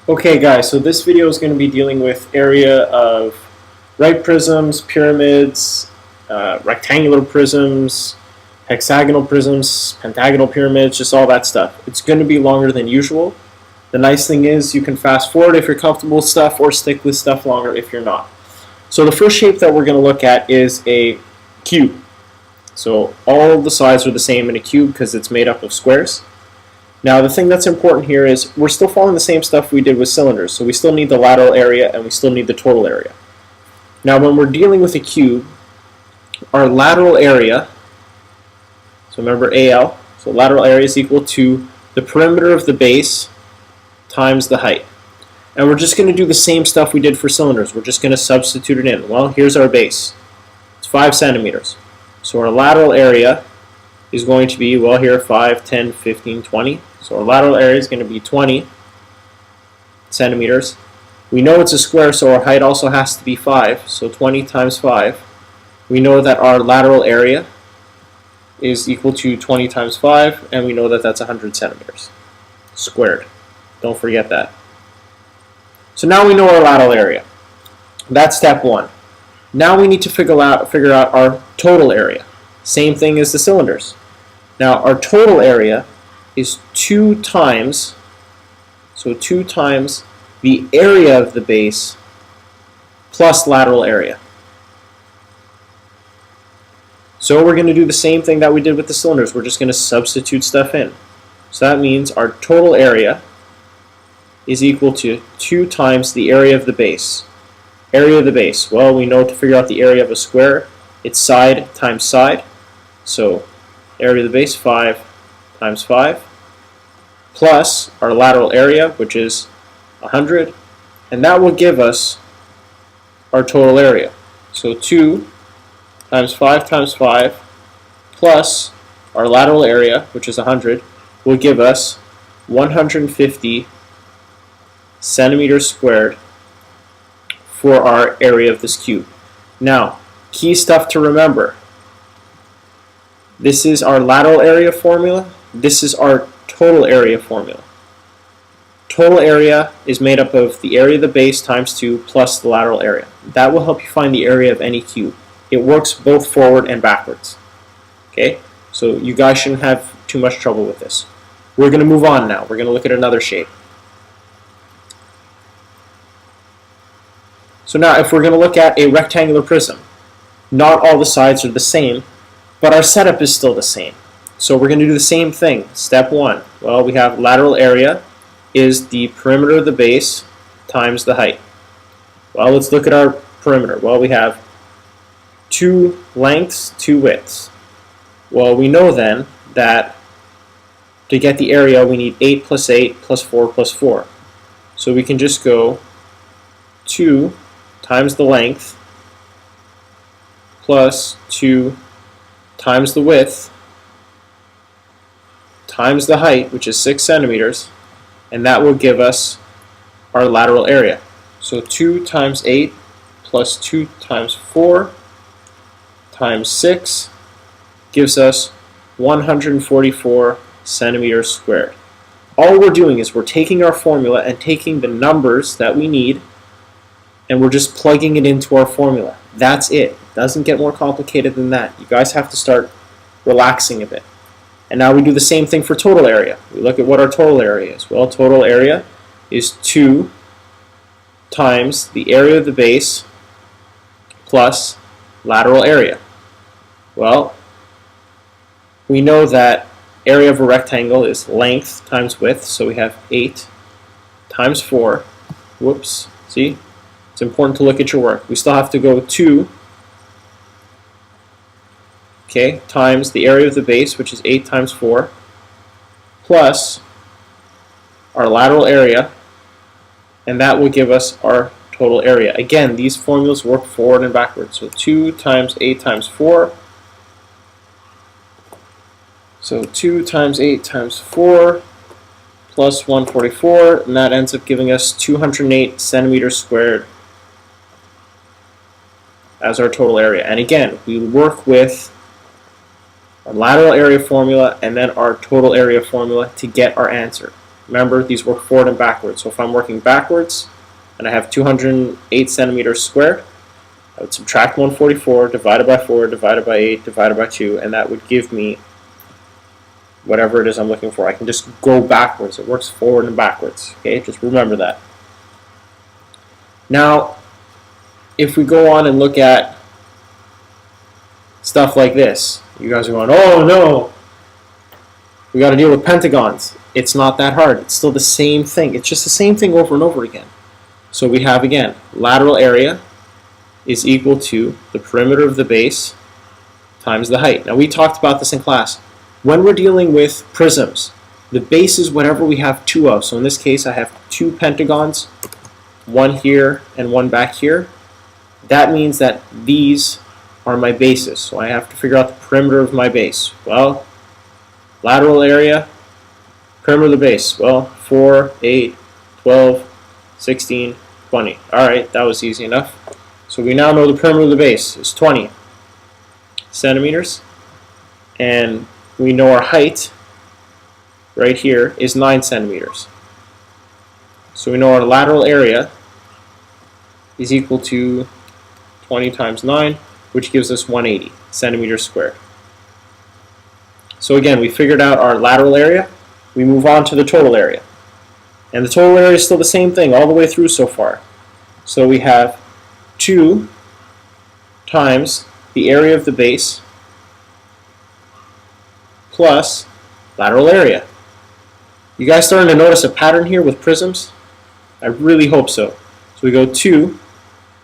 Okay guys, so this video is going to be dealing with area of right prisms, pyramids, rectangular prisms, hexagonal prisms, pentagonal pyramids, just all that stuff. It's going to be longer than usual. The nice thing is you can fast forward if you're comfortable with stuff or stick with stuff longer if you're not. So the first shape that we're going to look at is a cube. So all of the sides are the same in a cube because it's made up of squares. Now the thing that's important here is we're still following the same stuff we did with cylinders, so we still need the lateral area and we still need the total area. Now when we're dealing with a cube, our lateral area, so remember AL, so lateral area is equal to the perimeter of the base times the height. And we're just going to do the same stuff we did for cylinders. We're just going to substitute it in. Well, here's our base. It's 5 centimeters. So our lateral area is going to be, well, here 5, 10, 15, 20. So our lateral area is going to be 20 centimeters. We know it's a square, so our height also has to be 5. So 20 times 5. We know that our lateral area is equal to 20 times 5, and we know that that's 100 centimeters squared. Don't forget that. So now we know our lateral area. That's step one. Now we need to figure out our total area. Same thing as the cylinders. Now our total area is 2 times, so 2 times the area of the base plus lateral area. So we're going to do the same thing that we did with the cylinders. We're just going to substitute stuff in. So that means our total area is equal to 2 times the area of the base. Area of the base, well, we know to figure out the area of a square, it's side times side. So area of the base, 5 times 5, plus our lateral area, which is 100, and that will give us our total area. So 2 times 5 plus our lateral area, which is 100, will give us 150 centimeters squared for our area of this cube. Now, key stuff to remember. This is our lateral area formula. This is our total area formula. Total area is made up of the area of the base times 2 plus the lateral area. That will help you find the area of any cube. It works both forward and backwards. Okay, so you guys shouldn't have too much trouble with this. We're going to move on now. We're going to look at another shape. So now if we're going to look at a rectangular prism, not all the sides are the same, but our setup is still the same. So we're going to do the same thing. Step 1, well, we have lateral area is the perimeter of the base times the height. Well, let's look at our perimeter. Well, we have 2 lengths, 2 widths. Well, we know then that to get the area we need 8 plus 8 plus 4 plus 4. So we can just go 2 times the length plus 2 times the width times the height, which is 6 centimeters, and that will give us our lateral area. So 2 times 8 plus 2 times 4 times 6 gives us 144 centimeters squared. All we're doing is we're taking our formula and taking the numbers that we need and we're just plugging it into our formula. That's it. It doesn't get more complicated than that. You guys have to start relaxing a bit. And now we do the same thing for total area. We look at what our total area is. Well, total area is 2 times the area of the base plus lateral area. Well, we know that area of a rectangle is length times width, so we have 8 times 4. Whoops, see? It's important to look at your work. We still have to go 2, okay, times the area of the base, which is 8 times 4, plus our lateral area, and that will give us our total area. Again, these formulas work forward and backwards. So 2 times 8 times 4. So 2 times 8 times 4 plus 144, and that ends up giving us 208 centimeters squared as our total area. And again, we work with our lateral area formula and then our total area formula to get our answer. Remember, these work forward and backwards. So if I'm working backwards and I have 208 centimeters squared, I would subtract 144, divided by 4, divided by 8, divided by 2, and that would give me whatever it is I'm looking for. I can just go backwards. It works forward and backwards. Okay, just remember that. Now, if we go on and look at stuff like this, you guys are going, oh no, we got to deal with pentagons. It's not that hard. It's still the same thing. It's just the same thing over and over again. So we have, again, lateral area is equal to the perimeter of the base times the height. Now, we talked about this in class. When we're dealing with prisms, the base is whatever we have two of. So in this case, I have two pentagons, one here and one back here. That means that these are my bases. So I have to figure out the perimeter of my base. Well, lateral area, perimeter of the base. Well, 4, 8, 12, 16, 20. All right, that was easy enough. So we now know the perimeter of the base is 20 centimeters. And we know our height right here is 9 centimeters. So we know our lateral area is equal to 20 times 9, which gives us 180 centimeters squared. So again, we figured out our lateral area. We move on to the total area. And the total area is still the same thing all the way through so far. So we have 2 times the area of the base plus lateral area. You guys starting to notice a pattern here with prisms? I really hope so. So we go 2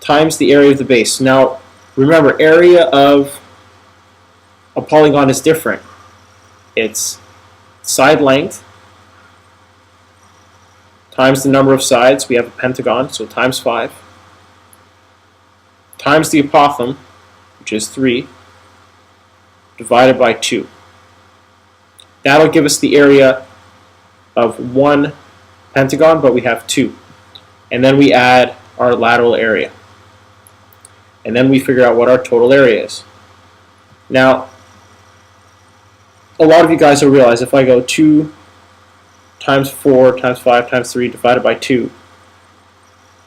times the area of the base. Now, remember, area of a polygon is different. It's side length times the number of sides. We have a pentagon, so times 5, times the apothem, which is 3, divided by 2. That'll give us the area of one pentagon, but we have 2. And then we add our lateral area. And then we figure out what our total area is. Now, a lot of you guys will realize if I go 2 times 4 times 5 times 3 divided by 2,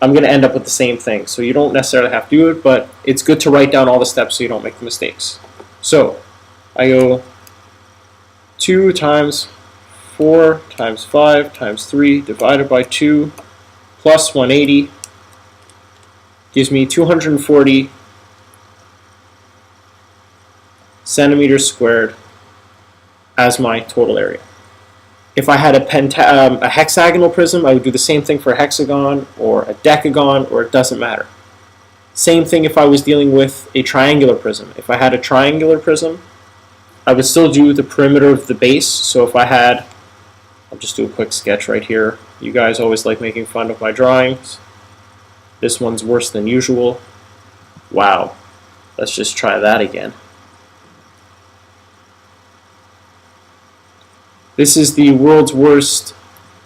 I'm going to end up with the same thing. So you don't necessarily have to do it, but it's good to write down all the steps so you don't make the mistakes. So I go 2 times 4 times 5 times 3 divided by 2 plus 180 gives me 240 centimeters squared as my total area. If I had a hexagonal prism, I would do the same thing for a hexagon or a decagon, or it doesn't matter. Same thing if I was dealing with a triangular prism. If I had a triangular prism, I would still do the perimeter of the base. So if I had, I'll just do a quick sketch right here. You guys always like making fun of my drawings. This one's worse than usual. Wow. Let's just try that again. This is the world's worst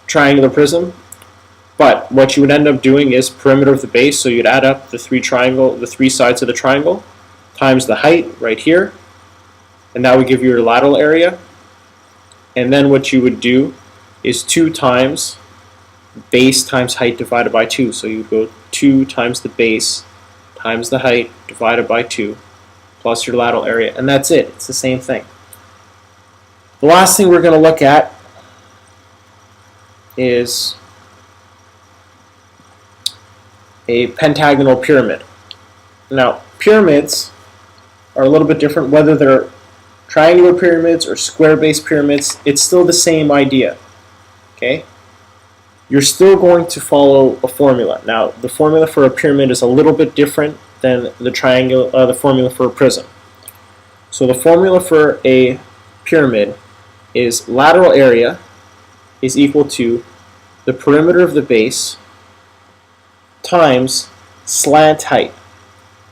triangular prism, but what you would end up doing is perimeter of the base, so you'd add up the three sides of the triangle times the height right here, and that would give you your lateral area. And then what you would do is 2 times base times height divided by 2. So you go 2 times the base times the height divided by 2 plus your lateral area, and that's it. It's the same thing. The last thing we're going to look at is a pentagonal pyramid. Now, pyramids are a little bit different, whether they're triangular pyramids or square-based pyramids. It's still the same idea. Okay? You're still going to follow a formula. Now, the formula for a pyramid is a little bit different than the formula for a prism. So the formula for a pyramid is lateral area is equal to the perimeter of the base times slant height.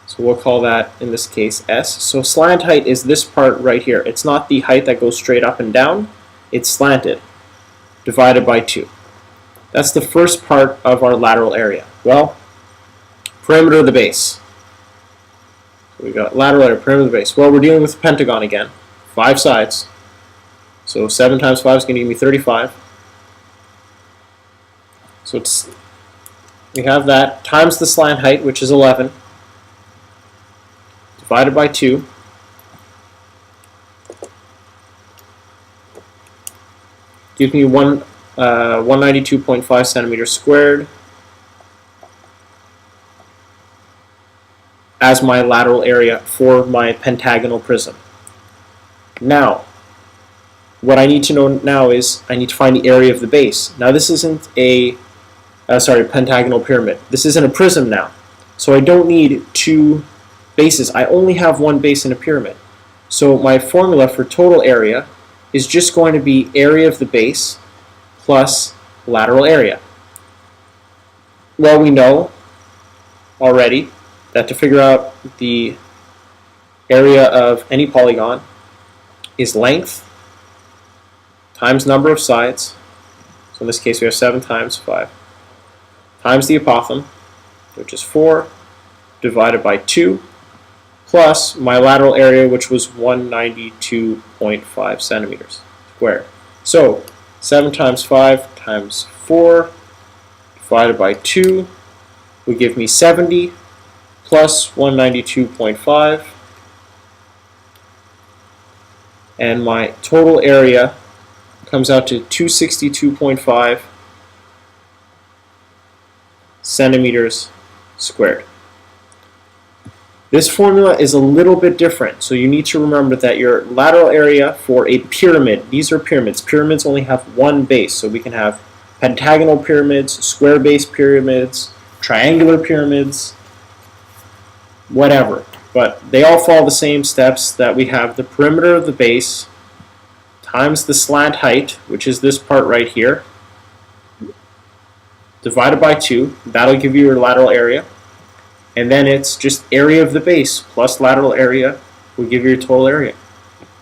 So we'll call that, in this case, S. So slant height is this part right here. It's not the height that goes straight up and down. It's slanted, divided by 2. That's the first part of our lateral area. Well, perimeter of the base. So we got lateral area, perimeter of the base. Well, we're dealing with pentagon again. 5 sides. So 7 times 5 is going to give me 35. So we have that times the slant height, which is 11, divided by 2. Gives me 192.5 centimeters squared as my lateral area for my pentagonal prism. Now, what I need to know now is I need to find the area of the base. Now this isn't a pentagonal pyramid. This isn't a prism now. So I don't need two bases. I only have one base in a pyramid. So my formula for total area is just going to be area of the base plus lateral area. Well, we know already that to figure out the area of any polygon is length times number of sides. So in this case we have 7 times 5 times the apothem, which is 4, divided by 2, plus my lateral area, which was 192.5 centimeters squared. So 7 times 5 times 4 divided by 2 would give me 70 plus 192.5, and my total area comes out to 262.5 centimeters squared. This formula is a little bit different, so you need to remember that your lateral area for a pyramid, these are pyramids. Pyramids only have one base, so we can have pentagonal pyramids, square base pyramids, triangular pyramids, whatever. But they all follow the same steps that we have the perimeter of the base times the slant height, which is this part right here, divided by 2. That'll give you your lateral area. And then it's just area of the base plus lateral area will give you your total area.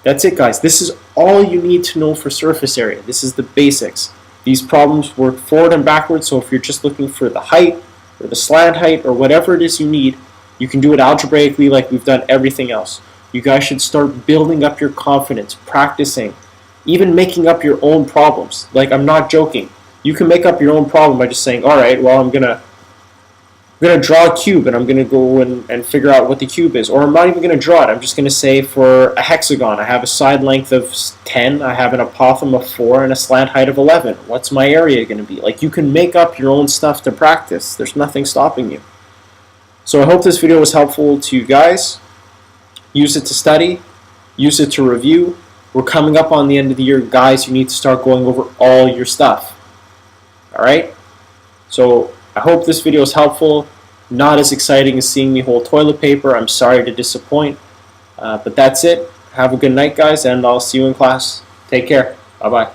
That's it, guys. This is all you need to know for surface area. This is the basics. These problems work forward and backwards, so if you're just looking for the height or the slant height or whatever it is you need, you can do it algebraically like we've done everything else. You guys should start building up your confidence, practicing, even making up your own problems. Like, I'm not joking. You can make up your own problem by just saying, all right, well, I'm gonna draw a cube and I'm gonna go and figure out what the cube is. Or I'm not even gonna draw it. I'm just gonna say for a hexagon, I have a side length of 10, I have an apothem of 4, and a slant height of 11. What's my area gonna be? Like, you can make up your own stuff to practice. There's nothing stopping you. So I hope this video was helpful to you guys. Use it to study, use it to review. We're coming up on the end of the year, guys. You need to start going over all your stuff. Alright? So I hope this video is helpful. Not as exciting as seeing me hold toilet paper. I'm sorry to disappoint. But that's it. Have a good night, guys, and I'll see you in class. Take care. Bye-bye.